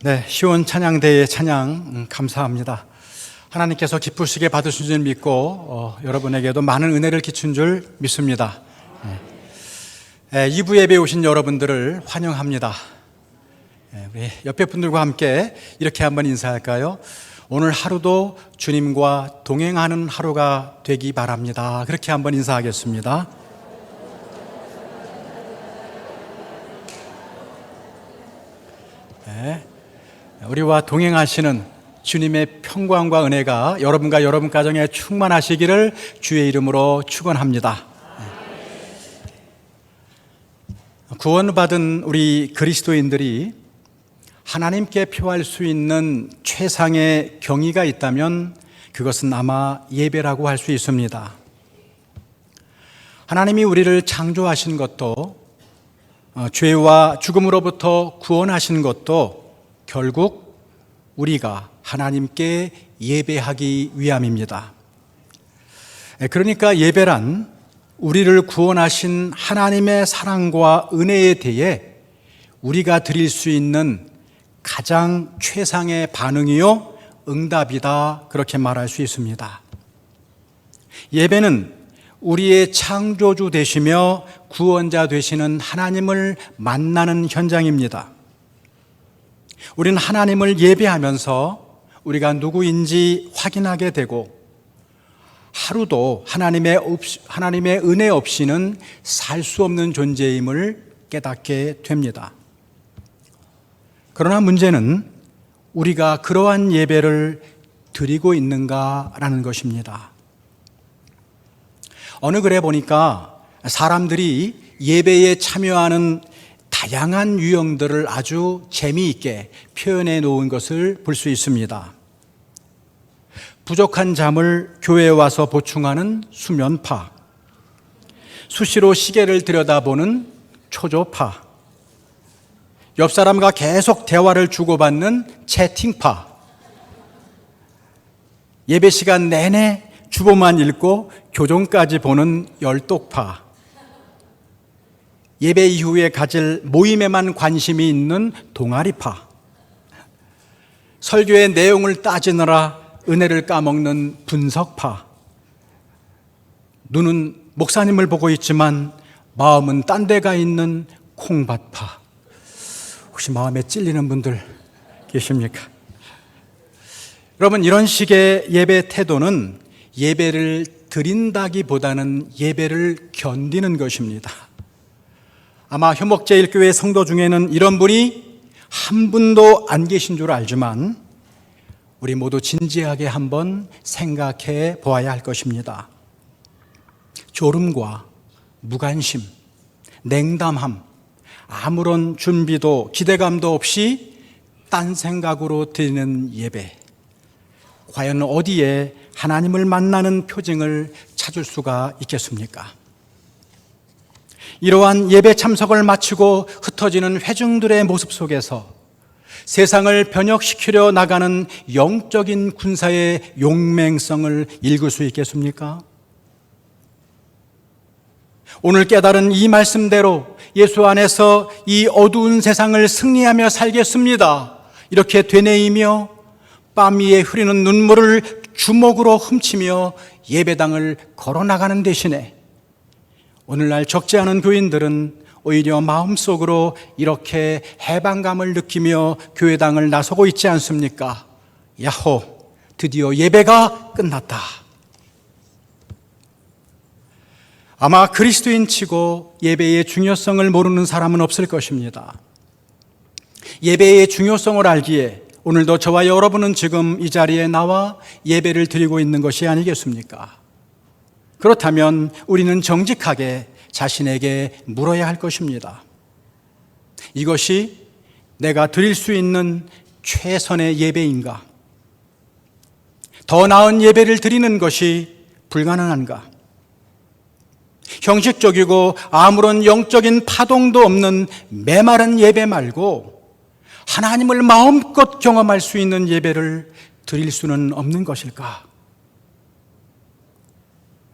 네, 시온 찬양대의 찬양 감사합니다. 하나님께서 기쁘시게 받으신 줄 믿고 여러분에게도 많은 은혜를 끼친 줄 믿습니다. 2부 예배에 오신 여러분들을 환영합니다. 우리 옆에 분들과 함께 이렇게 한번 인사할까요? 오늘 하루도 주님과 동행하는 하루가 되기 바랍니다. 그렇게 한번 인사하겠습니다. 우리와 동행하시는 주님의 평강과 은혜가 여러분과 여러분 가정에 충만하시기를 주의 이름으로 축원합니다. 구원받은 우리 그리스도인들이 하나님께 표할 수 있는 최상의 경의가 있다면 그것은 아마 예배라고 할 수 있습니다. 하나님이 우리를 창조하신 것도 죄와 죽음으로부터 구원하신 것도 결국 우리가 하나님께 예배하기 위함입니다. 그러니까 예배란 우리를 구원하신 하나님의 사랑과 은혜에 대해 우리가 드릴 수 있는 가장 최상의 반응이요 응답이다, 그렇게 말할 수 있습니다. 예배는 우리의 창조주 되시며 구원자 되시는 하나님을 만나는 현장입니다. 우리는 하나님을 예배하면서 우리가 누구인지 확인하게 되고 하루도 하나님의 은혜 없이는 살 수 없는 존재임을 깨닫게 됩니다. 그러나 문제는 우리가 그러한 예배를 드리고 있는가라는 것입니다. 어느 글에 보니까 사람들이 예배에 참여하는 다양한 유형들을 아주 재미있게 표현해 놓은 것을 볼 수 있습니다. 부족한 잠을 교회에 와서 보충하는 수면파, 수시로 시계를 들여다보는 초조파, 옆 사람과 계속 대화를 주고받는 채팅파, 예배 시간 내내 주보만 읽고 교종까지 보는 열독파, 예배 이후에 가질 모임에만 관심이 있는 동아리파, 설교의 내용을 따지느라 은혜를 까먹는 분석파, 눈은 목사님을 보고 있지만 마음은 딴 데 가 있는 콩밭파. 혹시 마음에 찔리는 분들 계십니까? 여러분, 이런 식의 예배 태도는 예배를 드린다기보다는 예배를 견디는 것입니다. 아마 효목제일교회 성도 중에는 이런 분이 한 분도 안 계신 줄 알지만 우리 모두 진지하게 한번 생각해 보아야 할 것입니다. 졸음과 무관심, 냉담함, 아무런 준비도 기대감도 없이 딴 생각으로 드리는 예배, 과연 어디에 하나님을 만나는 표징을 찾을 수가 있겠습니까? 이러한 예배 참석을 마치고 흩어지는 회중들의 모습 속에서 세상을 변혁시키려 나가는 영적인 군사의 용맹성을 읽을 수 있겠습니까? 오늘 깨달은 이 말씀대로 예수 안에서 이 어두운 세상을 승리하며 살겠습니다, 이렇게 되뇌이며 뺨 위에 흐르는 눈물을 주먹으로 훔치며 예배당을 걸어나가는 대신에 오늘날 적지 않은 교인들은 오히려 마음속으로 이렇게 해방감을 느끼며 교회당을 나서고 있지 않습니까? 야호, 드디어 예배가 끝났다. 아마 그리스도인 치고 예배의 중요성을 모르는 사람은 없을 것입니다. 예배의 중요성을 알기에 오늘도 저와 여러분은 지금 이 자리에 나와 예배를 드리고 있는 것이 아니겠습니까? 그렇다면 우리는 정직하게 자신에게 물어야 할 것입니다. 이것이 내가 드릴 수 있는 최선의 예배인가? 더 나은 예배를 드리는 것이 불가능한가? 형식적이고 아무런 영적인 파동도 없는 메마른 예배 말고 하나님을 마음껏 경험할 수 있는 예배를 드릴 수는 없는 것일까?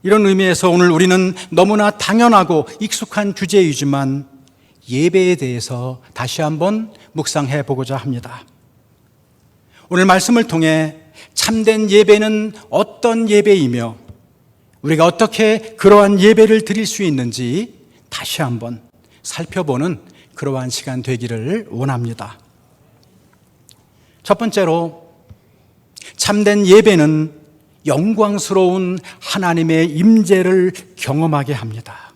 이런 의미에서 오늘 우리는 너무나 당연하고 익숙한 주제이지만 예배에 대해서 다시 한번 묵상해 보고자 합니다. 오늘 말씀을 통해 참된 예배는 어떤 예배이며 우리가 어떻게 그러한 예배를 드릴 수 있는지 다시 한번 살펴보는 그러한 시간 되기를 원합니다. 첫 번째로, 참된 예배는 영광스러운 하나님의 임재를 경험하게 합니다.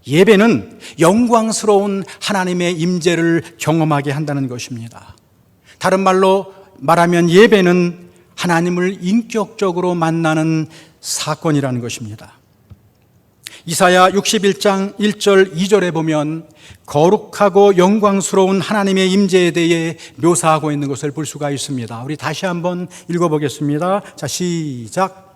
예배는 영광스러운 하나님의 임재를 경험하게 한다는 것입니다. 다른 말로 말하면 예배는 하나님을 인격적으로 만나는 사건이라는 것입니다. 이사야 61장 1절 2절에 보면 거룩하고 영광스러운 하나님의 임재에 대해 묘사하고 있는 것을 볼 수가 있습니다. 우리 다시 한번 읽어보겠습니다. 자, 시작.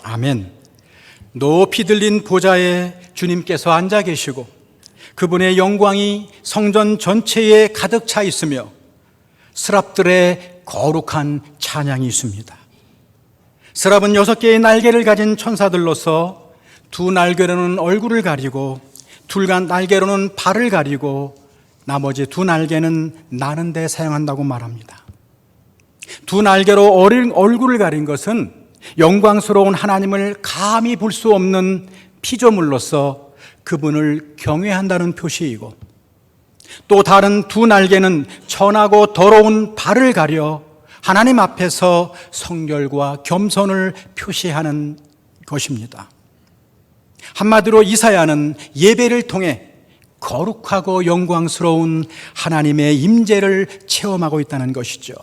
아멘. 높이 들린 보좌에 주님께서 앉아 계시고 그분의 영광이 성전 전체에 가득 차 있으며 스랍들의 거룩한 찬양이 있습니다. 스랍은 6개의 날개를 가진 천사들로서 두 날개로는 얼굴을 가리고 둘 날개로는 발을 가리고 나머지 두 날개는 나는 데 사용한다고 말합니다. 두 날개로 얼굴을 가린 것은 영광스러운 하나님을 감히 볼 수 없는 피조물로서 그분을 경외한다는 표시이고, 또 다른 두 날개는 천하고 더러운 발을 가려 하나님 앞에서 성결과 겸손을 표시하는 것입니다. 한마디로 이사야는 예배를 통해 거룩하고 영광스러운 하나님의 임재를 체험하고 있다는 것이죠.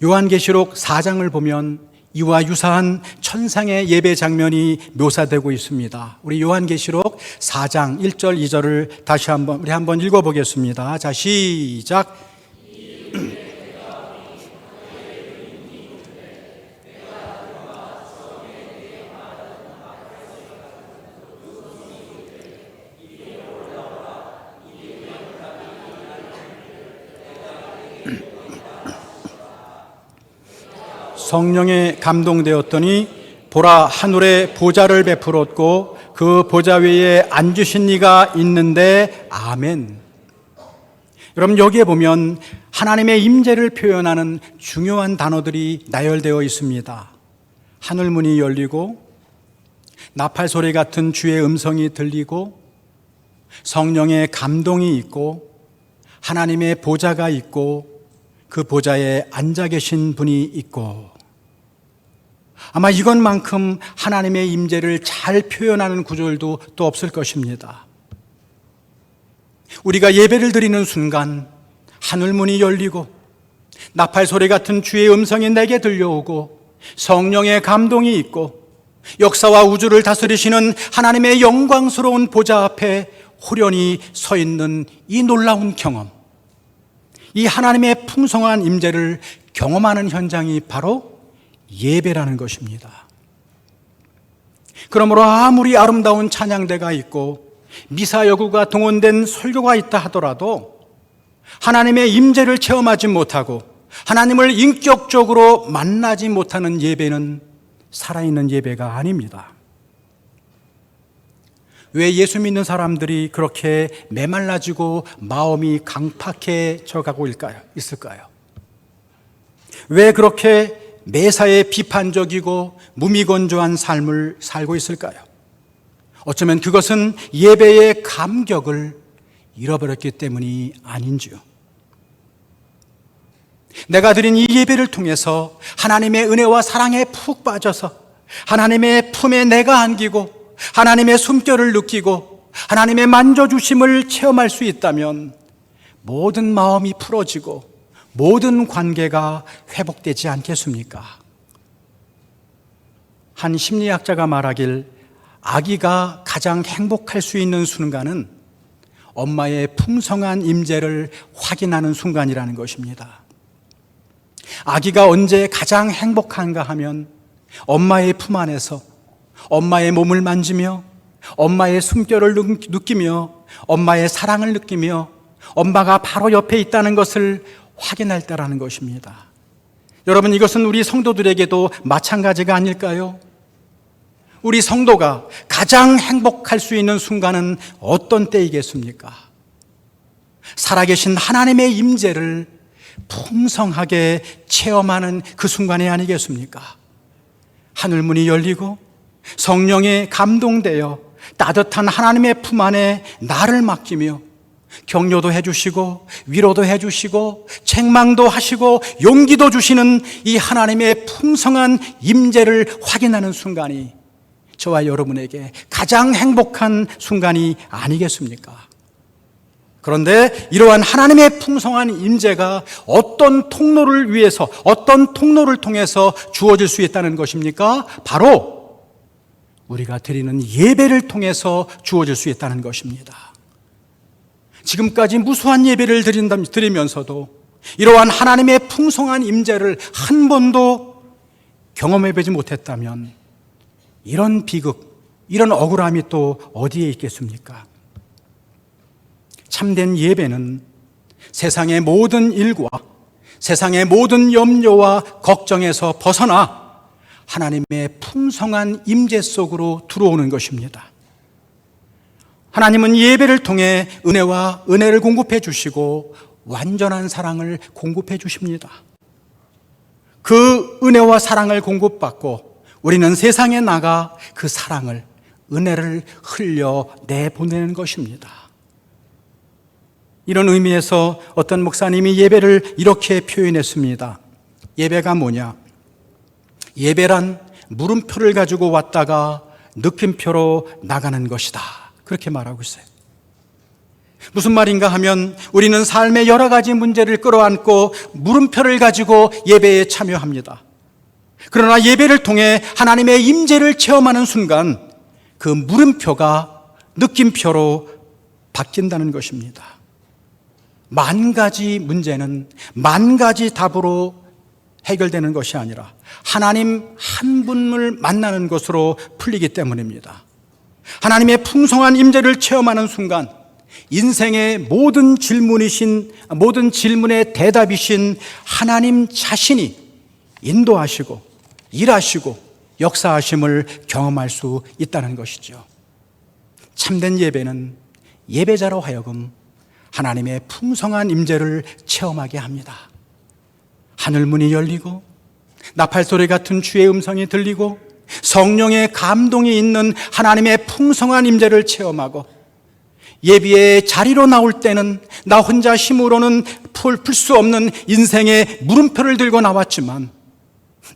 요한계시록 4장을 보면 이와 유사한 천상의 예배 장면이 묘사되고 있습니다. 우리 요한계시록 4장 1절 2절을 다시 우리 한번 읽어보겠습니다. 자, 시작. 성령에 감동되었더니 보라, 하늘에 보좌를 베풀었고 그 보좌 위에 앉으신 이가 있는데 아멘. 여러분, 여기에 보면 하나님의 임재를 표현하는 중요한 단어들이 나열되어 있습니다. 하늘문이 열리고 나팔 소리 같은 주의 음성이 들리고 성령의 감동이 있고 하나님의 보좌가 있고 그 보좌에 앉아 계신 분이 있고, 아마 이것만큼 하나님의 임재를 잘 표현하는 구절도 또 없을 것입니다. 우리가 예배를 드리는 순간 하늘문이 열리고 나팔 소리 같은 주의 음성이 내게 들려오고 성령의 감동이 있고 역사와 우주를 다스리시는 하나님의 영광스러운 보좌 앞에 호련히 서 있는 이 놀라운 경험, 이 하나님의 풍성한 임재를 경험하는 현장이 바로 예배라는 것입니다. 그러므로 아무리 아름다운 찬양대가 있고 미사여구가 동원된 설교가 있다 하더라도 하나님의 임재를 체험하지 못하고 하나님을 인격적으로 만나지 못하는 예배는 살아있는 예배가 아닙니다. 왜 예수 믿는 사람들이 그렇게 메말라지고 마음이 강팍해져 가고 있을까요? 왜 그렇게 매사에 비판적이고 무미건조한 삶을 살고 있을까요? 어쩌면 그것은 예배의 감격을 잃어버렸기 때문이 아닌지요. 내가 드린 이 예배를 통해서 하나님의 은혜와 사랑에 푹 빠져서 하나님의 품에 내가 안기고 하나님의 숨결을 느끼고 하나님의 만져주심을 체험할 수 있다면 모든 마음이 풀어지고 모든 관계가 회복되지 않겠습니까? 한 심리학자가 말하길 아기가 가장 행복할 수 있는 순간은 엄마의 풍성한 임재를 확인하는 순간이라는 것입니다. 아기가 언제 가장 행복한가 하면 엄마의 품 안에서 엄마의 몸을 만지며 엄마의 숨결을 느끼며 엄마의 사랑을 느끼며 엄마가 바로 옆에 있다는 것을 확인할 때라는 것입니다. 여러분, 이것은 우리 성도들에게도 마찬가지가 아닐까요? 우리 성도가 가장 행복할 수 있는 순간은 어떤 때이겠습니까? 살아계신 하나님의 임재를 풍성하게 체험하는 그 순간이 아니겠습니까? 하늘문이 열리고 성령에 감동되어 따뜻한 하나님의 품 안에 나를 맡기며 격려도 해주시고 위로도 해주시고 책망도 하시고 용기도 주시는 이 하나님의 풍성한 임재를 확인하는 순간이 저와 여러분에게 가장 행복한 순간이 아니겠습니까? 그런데 이러한 하나님의 풍성한 임재가 어떤 통로를 위해서, 어떤 통로를 통해서 주어질 수 있다는 것입니까? 바로 우리가 드리는 예배를 통해서 주어질 수 있다는 것입니다. 지금까지 무수한 예배를 드리면서도 이러한 하나님의 풍성한 임재를 한 번도 경험해보지 못했다면 이런 비극, 이런 억울함이 또 어디에 있겠습니까? 참된 예배는 세상의 모든 일과 세상의 모든 염려와 걱정에서 벗어나 하나님의 풍성한 임재 속으로 들어오는 것입니다. 하나님은 예배를 통해 은혜와 은혜를 공급해 주시고 완전한 사랑을 공급해 주십니다. 그 은혜와 사랑을 공급받고 우리는 세상에 나가 그 사랑을, 은혜를 흘려 내보내는 것입니다. 이런 의미에서 어떤 목사님이 예배를 이렇게 표현했습니다. 예배가 뭐냐? 예배란 물음표를 가지고 왔다가 느낌표로 나가는 것이다. 그렇게 말하고 있어요. 무슨 말인가 하면 우리는 삶의 여러 가지 문제를 끌어안고 물음표를 가지고 예배에 참여합니다. 그러나 예배를 통해 하나님의 임재를 체험하는 순간 그 물음표가 느낌표로 바뀐다는 것입니다. 만 가지 문제는 만 가지 답으로 해결되는 것이 아니라 하나님 한 분을 만나는 것으로 풀리기 때문입니다. 하나님의 풍성한 임재를 체험하는 순간 인생의 모든 질문의 대답이신 하나님 자신이 인도하시고 일하시고 역사하심을 경험할 수 있다는 것이죠. 참된 예배는 예배자로 하여금 하나님의 풍성한 임재를 체험하게 합니다. 하늘문이 열리고 나팔소리 같은 주의 음성이 들리고 성령의 감동이 있는 하나님의 풍성한 임재를 체험하고 예배의 자리로 나올 때는 나 혼자 힘으로는 풀 수 없는 인생의 물음표를 들고 나왔지만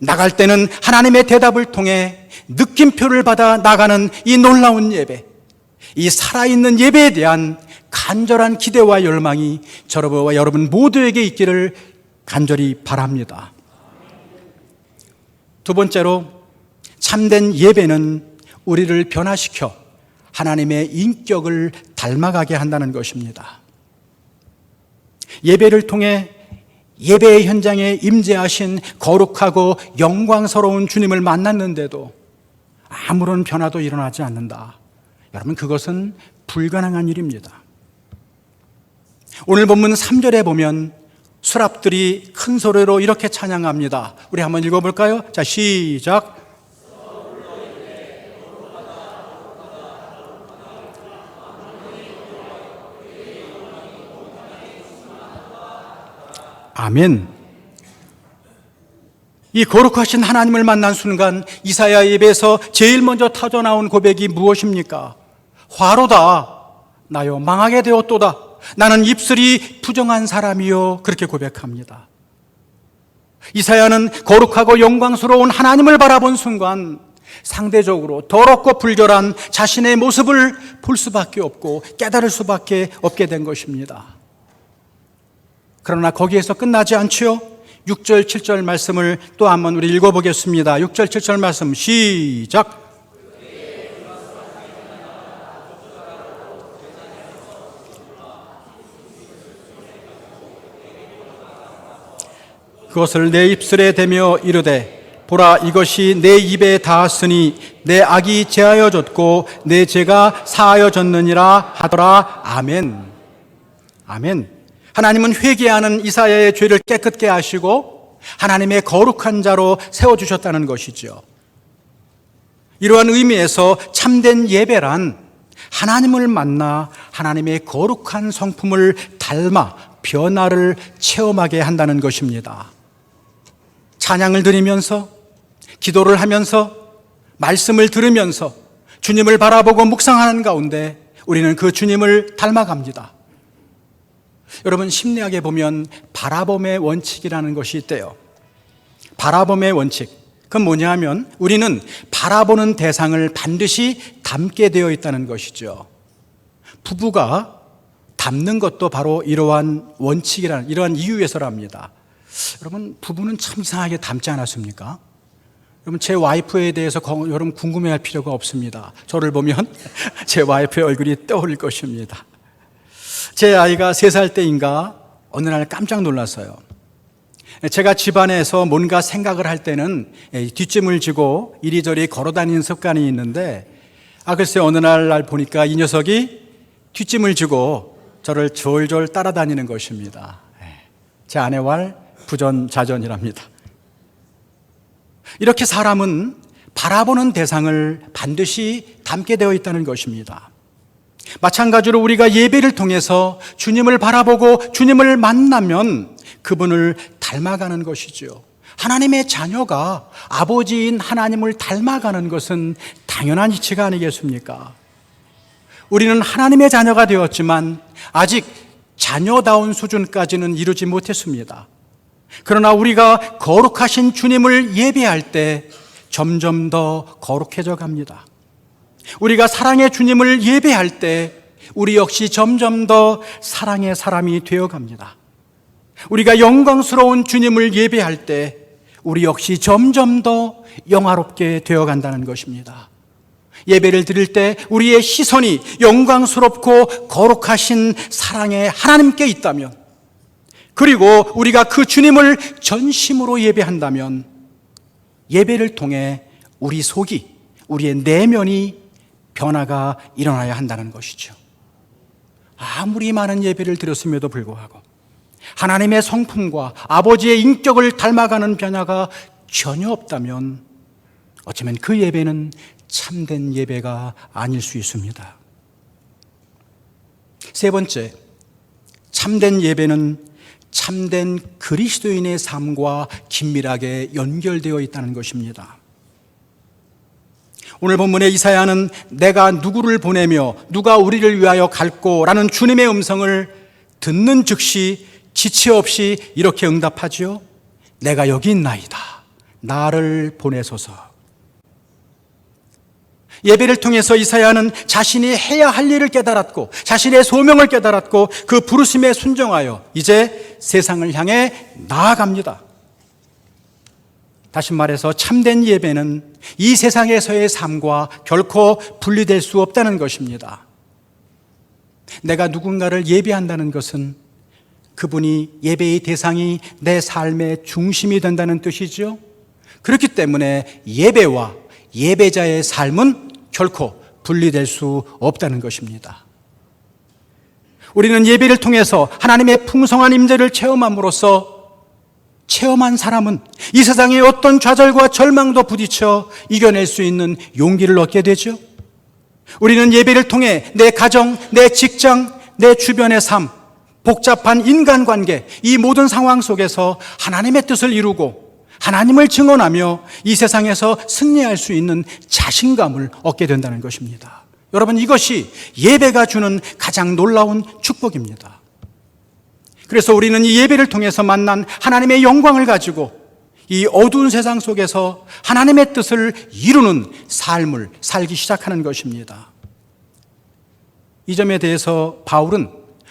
나갈 때는 하나님의 대답을 통해 느낌표를 받아 나가는 이 놀라운 예배, 이 살아있는 예배에 대한 간절한 기대와 열망이 저와 여러분 모두에게 있기를 간절히 바랍니다. 두 번째로, 참된 예배는 우리를 변화시켜 하나님의 인격을 닮아가게 한다는 것입니다. 예배를 통해 예배의 현장에 임재하신 거룩하고 영광스러운 주님을 만났는데도 아무런 변화도 일어나지 않는다. 여러분, 그것은 불가능한 일입니다. 오늘 본문 3절에 보면 수랍들이 큰 소리로 이렇게 찬양합니다. 우리 한번 읽어볼까요? 자, 시작. 아멘. 이 거룩하신 하나님을 만난 순간 이사야 예배에서 제일 먼저 터져나온 고백이 무엇입니까? 화로다. 나요 망하게 되었도다. 나는 입술이 부정한 사람이요. 그렇게 고백합니다. 이사야는 거룩하고 영광스러운 하나님을 바라본 순간 상대적으로 더럽고 불결한 자신의 모습을 볼 수밖에 없고 깨달을 수밖에 없게 된 것입니다. 그러나 거기에서 끝나지 않지요. 6절, 7절 말씀을 또 한번 우리 읽어보겠습니다. 6절, 7절 말씀 시작. 그것을 내 입술에 대며 이르되 보라, 이것이 내 입에 닿았으니 내 악이 제하여졌고 내 죄가 사하여졌느니라 하더라. 아멘. 아멘. 하나님은 회개하는 이사야의 죄를 깨끗게 하시고 하나님의 거룩한 자로 세워주셨다는 것이죠. 이러한 의미에서 참된 예배란 하나님을 만나 하나님의 거룩한 성품을 닮아 변화를 체험하게 한다는 것입니다. 찬양을 드리면서, 기도를 하면서, 말씀을 들으면서 주님을 바라보고 묵상하는 가운데 우리는 그 주님을 닮아갑니다. 여러분, 심리학에 보면 바라봄의 원칙이라는 것이 있대요. 바라봄의 원칙. 그건 뭐냐 하면 우리는 바라보는 대상을 반드시 닮게 되어 있다는 것이죠. 부부가 닮는 것도 바로 이러한 원칙이라는, 이러한 이유에서랍니다. 여러분, 부부는 참 이상하게 닮지 않았습니까? 여러분, 제 와이프에 대해서 여러분 궁금해할 필요가 없습니다. 저를 보면 제 와이프의 얼굴이 떠오를 것입니다. 제 아이가 3살 때인가 어느 날 깜짝 놀랐어요. 제가 집안에서 뭔가 생각을 할 때는 뒷짐을 지고 이리저리 걸어다니는 습관이 있는데, 글쎄 어느 날 보니까 이 녀석이 뒷짐을 지고 저를 졸졸 따라다니는 것입니다. 제 아내와 부전자전이랍니다. 이렇게 사람은 바라보는 대상을 반드시 닮게 되어 있다는 것입니다. 마찬가지로 우리가 예배를 통해서 주님을 바라보고 주님을 만나면 그분을 닮아가는 것이죠. 하나님의 자녀가 아버지인 하나님을 닮아가는 것은 당연한 이치가 아니겠습니까? 우리는 하나님의 자녀가 되었지만 아직 자녀다운 수준까지는 이루지 못했습니다. 그러나 우리가 거룩하신 주님을 예배할 때 점점 더 거룩해져 갑니다. 우리가 사랑의 주님을 예배할 때 우리 역시 점점 더 사랑의 사람이 되어 갑니다. 우리가 영광스러운 주님을 예배할 때 우리 역시 점점 더 영화롭게 되어 간다는 것입니다. 예배를 드릴 때 우리의 시선이 영광스럽고 거룩하신 사랑의 하나님께 있다면, 그리고 우리가 그 주님을 전심으로 예배한다면 예배를 통해 우리 속이, 우리의 내면이 변화가 일어나야 한다는 것이죠. 아무리 많은 예배를 드렸음에도 불구하고 하나님의 성품과 아버지의 인격을 닮아가는 변화가 전혀 없다면 어쩌면 그 예배는 참된 예배가 아닐 수 있습니다. 세 번째, 참된 예배는 참된 그리스도인의 삶과 긴밀하게 연결되어 있다는 것입니다. 오늘 본문의 이사야는 내가 누구를 보내며 누가 우리를 위하여 갈꼬 라는 주님의 음성을 듣는 즉시 지체 없이 이렇게 응답하지요. 내가 여기 있나이다. 나를 보내소서. 예배를 통해서 이사야는 자신이 해야 할 일을 깨달았고 자신의 소명을 깨달았고 그 부르심에 순종하여 이제 세상을 향해 나아갑니다. 다시 말해서 참된 예배는 이 세상에서의 삶과 결코 분리될 수 없다는 것입니다. 내가 누군가를 예배한다는 것은 그분이, 예배의 대상이 내 삶의 중심이 된다는 뜻이죠. 그렇기 때문에 예배와 예배자의 삶은 결코 분리될 수 없다는 것입니다. 우리는 예배를 통해서 하나님의 풍성한 임재를 체험함으로써 체험한 사람은 이 세상의 어떤 좌절과 절망도 부딪혀 이겨낼 수 있는 용기를 얻게 되죠. 우리는 예배를 통해 내 가정, 내 직장, 내 주변의 삶, 복잡한 인간관계, 이 모든 상황 속에서 하나님의 뜻을 이루고 하나님을 증언하며 이 세상에서 승리할 수 있는 자신감을 얻게 된다는 것입니다. 여러분, 이것이 예배가 주는 가장 놀라운 축복입니다. 그래서 우리는 이 예배를 통해서 만난 하나님의 영광을 가지고 이 어두운 세상 속에서 하나님의 뜻을 이루는 삶을 살기 시작하는 것입니다. 이 점에 대해서 바울은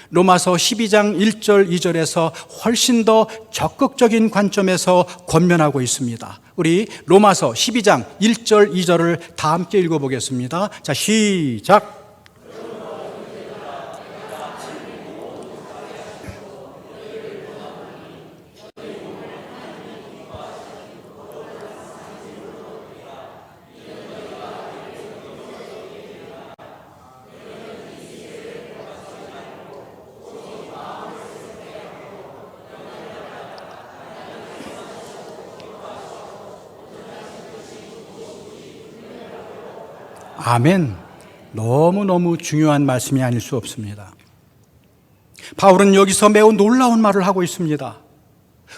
로마서 12장 1절 2절에서 훨씬 더 적극적인 관점에서 권면하고 있습니다. 우리 로마서 12장 1절 2절을 다 함께 읽어보겠습니다. 자, 시작. 아멘. 너무너무 중요한 말씀이 아닐 수 없습니다. 바울은 여기서 매우 놀라운 말을 하고 있습니다.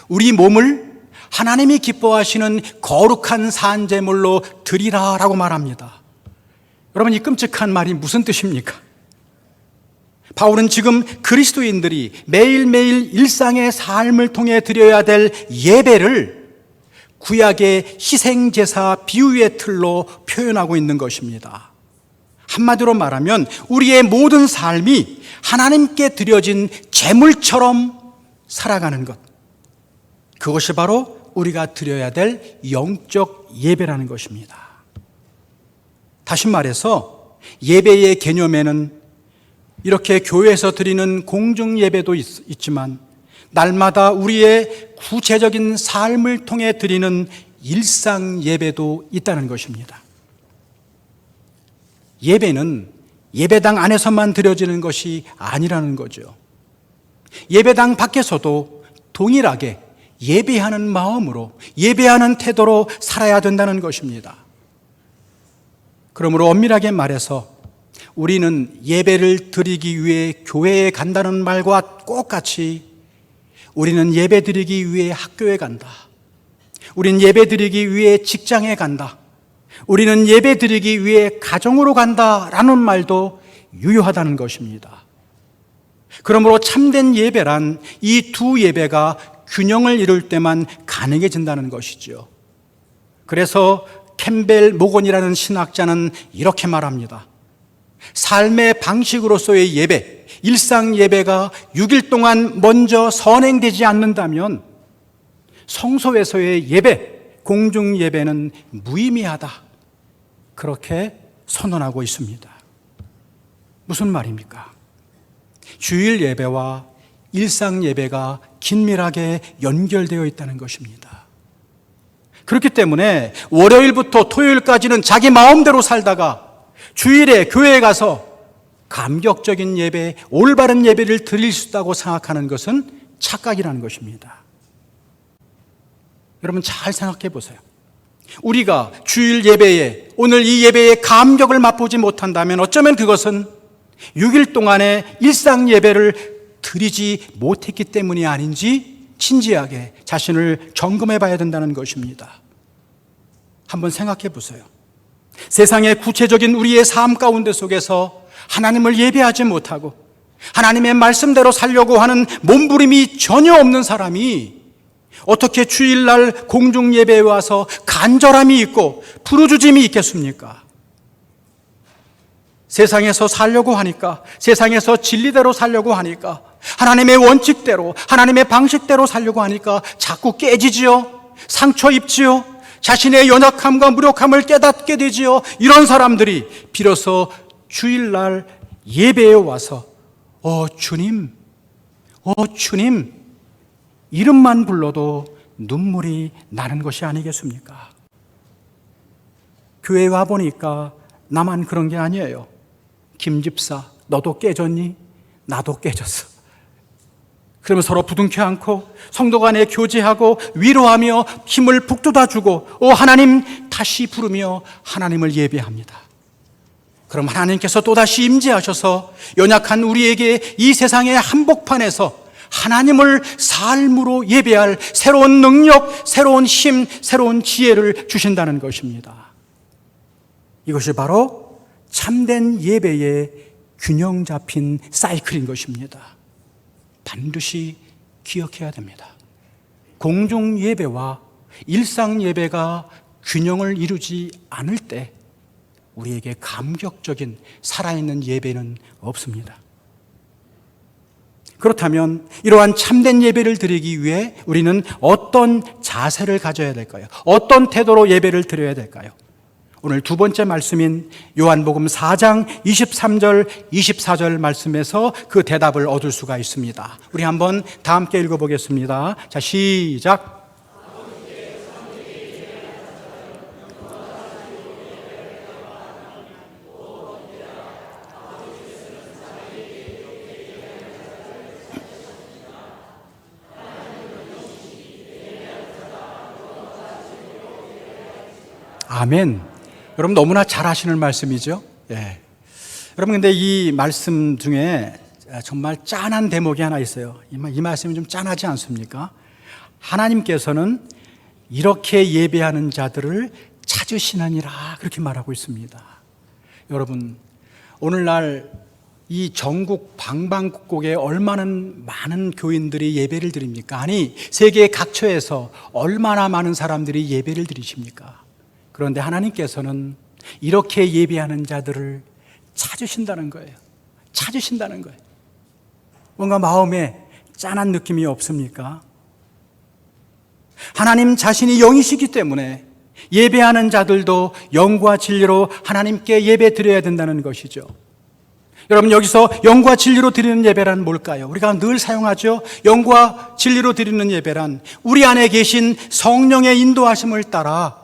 우리 몸을 하나님이 기뻐하시는 거룩한 산제물로 드리라 라고 말합니다. 여러분, 이 끔찍한 말이 무슨 뜻입니까? 바울은 지금 그리스도인들이 매일매일 일상의 삶을 통해 드려야 될 예배를 구약의 희생제사 비유의 틀로 표현하고 있는 것입니다. 한마디로 말하면 우리의 모든 삶이 하나님께 드려진 제물처럼 살아가는 것, 그것이 바로 우리가 드려야 될 영적 예배라는 것입니다. 다시 말해서 예배의 개념에는 이렇게 교회에서 드리는 공중 예배도 있지만 날마다 우리의 구체적인 삶을 통해 드리는 일상 예배도 있다는 것입니다. 예배는 예배당 안에서만 드려지는 것이 아니라는 거죠. 예배당 밖에서도 동일하게 예배하는 마음으로, 예배하는 태도로 살아야 된다는 것입니다. 그러므로 엄밀하게 말해서 우리는 예배를 드리기 위해 교회에 간다는 말과 똑같이 우리는 예배 드리기 위해 학교에 간다. 우리는 예배 드리기 위해 직장에 간다. 우리는 예배 드리기 위해 가정으로 간다라는 말도 유효하다는 것입니다. 그러므로 참된 예배란 이 두 예배가 균형을 이룰 때만 가능해진다는 것이죠. 그래서 캠벨 모건이라는 신학자는 이렇게 말합니다. 삶의 방식으로서의 예배, 일상 예배가 6일 동안 먼저 선행되지 않는다면 성소에서의 예배, 공중 예배는 무의미하다, 그렇게 선언하고 있습니다. 무슨 말입니까? 주일 예배와 일상 예배가 긴밀하게 연결되어 있다는 것입니다. 그렇기 때문에 월요일부터 토요일까지는 자기 마음대로 살다가 주일에 교회에 가서 감격적인 예배, 올바른 예배를 드릴 수 있다고 생각하는 것은 착각이라는 것입니다. 여러분, 잘 생각해 보세요. 우리가 주일 예배에, 오늘 이 예배에 감격을 맛보지 못한다면 어쩌면 그것은 6일 동안의 일상 예배를 드리지 못했기 때문이 아닌지 진지하게 자신을 점검해 봐야 된다는 것입니다. 한번 생각해 보세요. 세상의 구체적인 우리의 삶 가운데 속에서 하나님을 예배하지 못하고 하나님의 말씀대로 살려고 하는 몸부림이 전혀 없는 사람이 어떻게 주일날 공중 예배에 와서 간절함이 있고 부르짖음이 있겠습니까? 세상에서 살려고 하니까, 세상에서 진리대로 살려고 하니까, 하나님의 원칙대로, 하나님의 방식대로 살려고 하니까 자꾸 깨지지요, 상처 입지요, 자신의 연약함과 무력함을 깨닫게 되지요. 이런 사람들이 비로소 주일날 예배에 와서 주님, 주님 이름만 불러도 눈물이 나는 것이 아니겠습니까? 교회에 와보니까 나만 그런 게 아니에요. 김 집사, 너도 깨졌니? 나도 깨졌어. 그러면 서로 부둥켜 안고 성도 간에 교제하고 위로하며 힘을 북돋아주고 하나님 다시 부르며 하나님을 예배합니다. 그럼 하나님께서 또다시 임재하셔서 연약한 우리에게 이 세상의 한복판에서 하나님을 삶으로 예배할 새로운 능력, 새로운 힘, 새로운 지혜를 주신다는 것입니다. 이것이 바로 참된 예배의 균형 잡힌 사이클인 것입니다. 반드시 기억해야 됩니다. 공중 예배와 일상 예배가 균형을 이루지 않을 때 우리에게 감격적인 살아있는 예배는 없습니다. 그렇다면 이러한 참된 예배를 드리기 위해 우리는 어떤 자세를 가져야 될까요? 어떤 태도로 예배를 드려야 될까요? 오늘 두 번째 말씀인 요한복음 4장 23절, 24절 말씀에서 그 대답을 얻을 수가 있습니다. 우리 한번 다 함께 읽어보겠습니다. 자, 시작. 아멘. 여러분 너무나 잘 아시는 말씀이죠. 예. 여러분 근데 이 말씀 중에 정말 짠한 대목이 하나 있어요. 이 말씀이 좀 짠하지 않습니까? 하나님께서는 이렇게 예배하는 자들을 찾으시느니라 그렇게 말하고 있습니다. 여러분 오늘날 이 전국 방방곡곡에 얼마나 많은 교인들이 예배를 드립니까? 아니 세계 각처에서 얼마나 많은 사람들이 예배를 드리십니까? 그런데 하나님께서는 이렇게 예배하는 자들을 찾으신다는 거예요. 찾으신다는 거예요. 뭔가 마음에 짠한 느낌이 없습니까? 하나님 자신이 영이시기 때문에 예배하는 자들도 영과 진리로 하나님께 예배 드려야 된다는 것이죠. 여러분 여기서 영과 진리로 드리는 예배란 뭘까요? 우리가 늘 사용하죠. 영과 진리로 드리는 예배란 우리 안에 계신 성령의 인도하심을 따라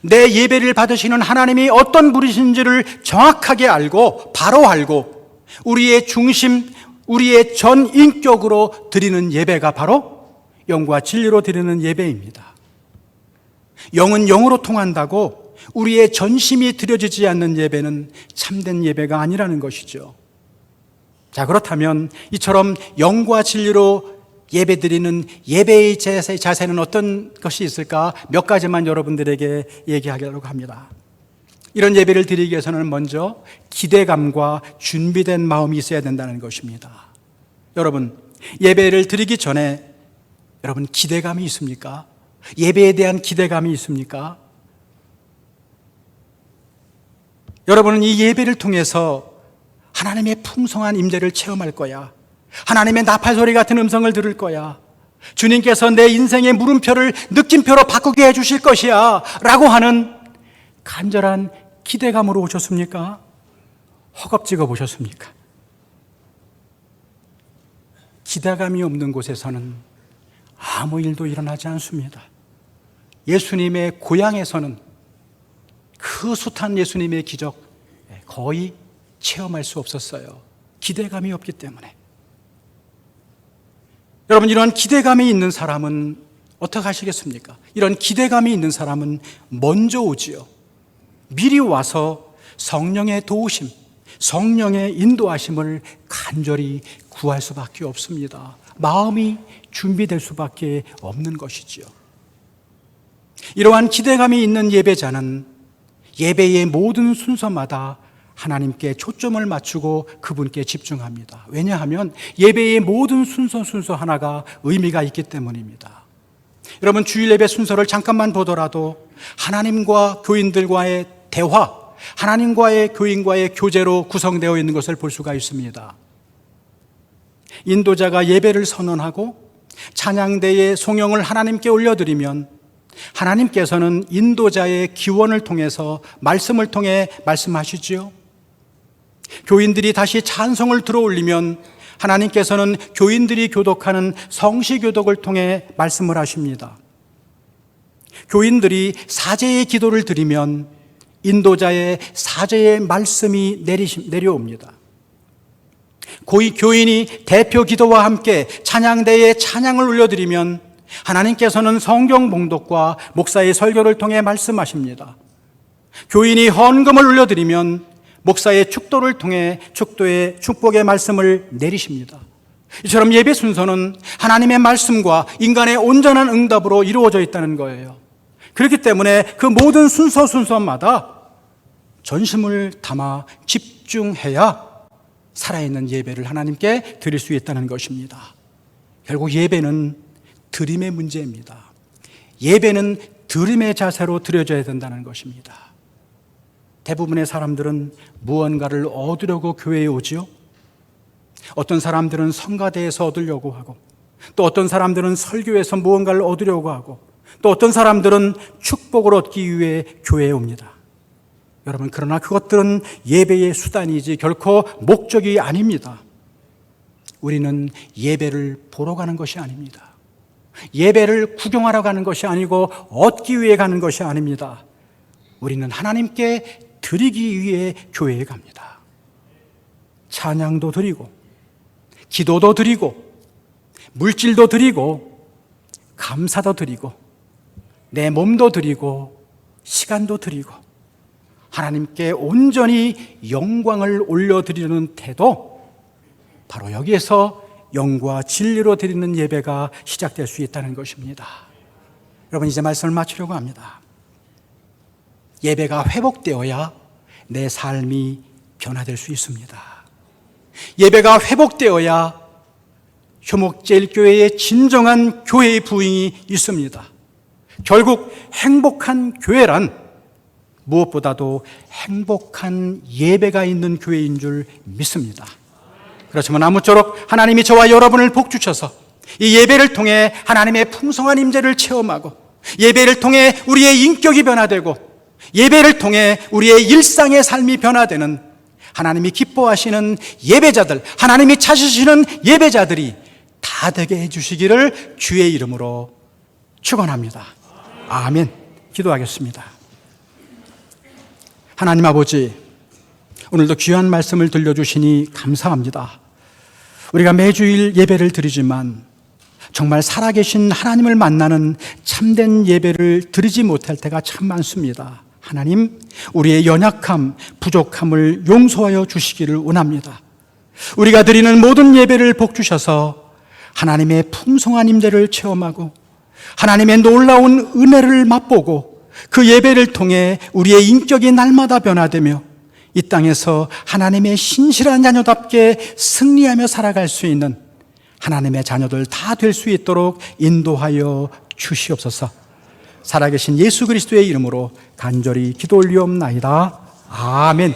내 예배를 받으시는 하나님이 어떤 분이신지를 정확하게 알고 바로 알고 우리의 중심, 우리의 전 인격으로 드리는 예배가 바로 영과 진리로 드리는 예배입니다. 영은 영으로 통한다고 우리의 전심이 드려지지 않는 예배는 참된 예배가 아니라는 것이죠. 자, 그렇다면 이처럼 영과 진리로 예배드리는 예배의 자세는 어떤 것이 있을까? 몇 가지만 여러분들에게 얘기하려고 합니다. 이런 예배를 드리기 위해서는 먼저 기대감과 준비된 마음이 있어야 된다는 것입니다. 여러분, 예배를 드리기 전에 여러분 기대감이 있습니까? 예배에 대한 기대감이 있습니까? 여러분은 이 예배를 통해서 하나님의 풍성한 임재를 체험할 거야. 하나님의 나팔소리 같은 음성을 들을 거야. 주님께서 내 인생의 물음표를 느낌표로 바꾸게 해주실 것이야 라고 하는 간절한 기대감으로 오셨습니까? 허겁지겁 오셨습니까? 기대감이 없는 곳에서는 아무 일도 일어나지 않습니다. 예수님의 고향에서는 그 숱한 예수님의 기적 거의 체험할 수 없었어요. 기대감이 없기 때문에. 여러분 이런 기대감이 있는 사람은 어떻게 하시겠습니까? 이런 기대감이 있는 사람은 먼저 오지요. 미리 와서 성령의 도우심, 성령의 인도하심을 간절히 구할 수밖에 없습니다. 마음이 준비될 수밖에 없는 것이지요. 이러한 기대감이 있는 예배자는 예배의 모든 순서마다 하나님께 초점을 맞추고 그분께 집중합니다. 왜냐하면 예배의 모든 순서 하나가 의미가 있기 때문입니다. 여러분 주일 예배 순서를 잠깐만 보더라도 하나님과 교인들과의 대화, 하나님과의 교인과의 교제로 구성되어 있는 것을 볼 수가 있습니다. 인도자가 예배를 선언하고 찬양대의 송영을 하나님께 올려드리면 하나님께서는 인도자의 기원을 통해서 말씀을 통해 말씀하시지요. 교인들이 다시 찬송을 들어올리면 하나님께서는 교인들이 교독하는 성시교독을 통해 말씀을 하십니다. 교인들이 사제의 기도를 드리면 인도자의 사제의 말씀이 내려옵니다. 교인이 대표 기도와 함께 찬양대에 찬양을 올려드리면 하나님께서는 성경 봉독과 목사의 설교를 통해 말씀하십니다. 교인이 헌금을 올려드리면 목사의 축도를 통해 축복의 말씀을 내리십니다. 이처럼 예배 순서는 하나님의 말씀과 인간의 온전한 응답으로 이루어져 있다는 거예요. 그렇기 때문에 그 모든 순서마다 전심을 담아 집중해야 살아있는 예배를 하나님께 드릴 수 있다는 것입니다. 결국 예배는 드림의 문제입니다. 예배는 드림의 자세로 드려져야 된다는 것입니다. 대부분의 사람들은 무언가를 얻으려고 교회에 오지요. 어떤 사람들은 성가대에서 얻으려고 하고, 또 어떤 사람들은 설교에서 무언가를 얻으려고 하고, 또 어떤 사람들은 축복을 얻기 위해 교회에 옵니다. 여러분, 그러나 그것들은 예배의 수단이지 결코 목적이 아닙니다. 우리는 예배를 보러 가는 것이 아닙니다. 예배를 구경하러 가는 것이 아니고 얻기 위해 가는 것이 아닙니다. 우리는 하나님께 드리기 위해 교회에 갑니다. 찬양도 드리고, 기도도 드리고, 물질도 드리고, 감사도 드리고, 내 몸도 드리고, 시간도 드리고, 하나님께 온전히 영광을 올려드리는 태도, 바로 여기에서 영과 진리로 드리는 예배가 시작될 수 있다는 것입니다. 여러분, 이제 말씀을 마치려고 합니다. 예배가 회복되어야 내 삶이 변화될 수 있습니다. 예배가 회복되어야 효목제일교회의 진정한 교회의 부흥이 있습니다. 결국 행복한 교회란 무엇보다도 행복한 예배가 있는 교회인 줄 믿습니다. 그렇지만 아무쪼록 하나님이 저와 여러분을 복주셔서 이 예배를 통해 하나님의 풍성한 임재를 체험하고, 예배를 통해 우리의 인격이 변화되고, 예배를 통해 우리의 일상의 삶이 변화되는 하나님이 기뻐하시는 예배자들, 하나님이 찾으시는 예배자들이 다 되게 해주시기를 주의 이름으로 축원합니다. 아멘. 기도하겠습니다. 하나님 아버지, 오늘도 귀한 말씀을 들려주시니 감사합니다. 우리가 매주일 예배를 드리지만 정말 살아계신 하나님을 만나는 참된 예배를 드리지 못할 때가 참 많습니다. 하나님, 우리의 연약함, 부족함을 용서하여 주시기를 원합니다. 우리가 드리는 모든 예배를 복주셔서 하나님의 풍성한 임재를 체험하고 하나님의 놀라운 은혜를 맛보고 그 예배를 통해 우리의 인격이 날마다 변화되며 이 땅에서 하나님의 신실한 자녀답게 승리하며 살아갈 수 있는 하나님의 자녀들 다 될 수 있도록 인도하여 주시옵소서. 살아계신 예수 그리스도의 이름으로 간절히 기도 올리옵나이다. 아멘.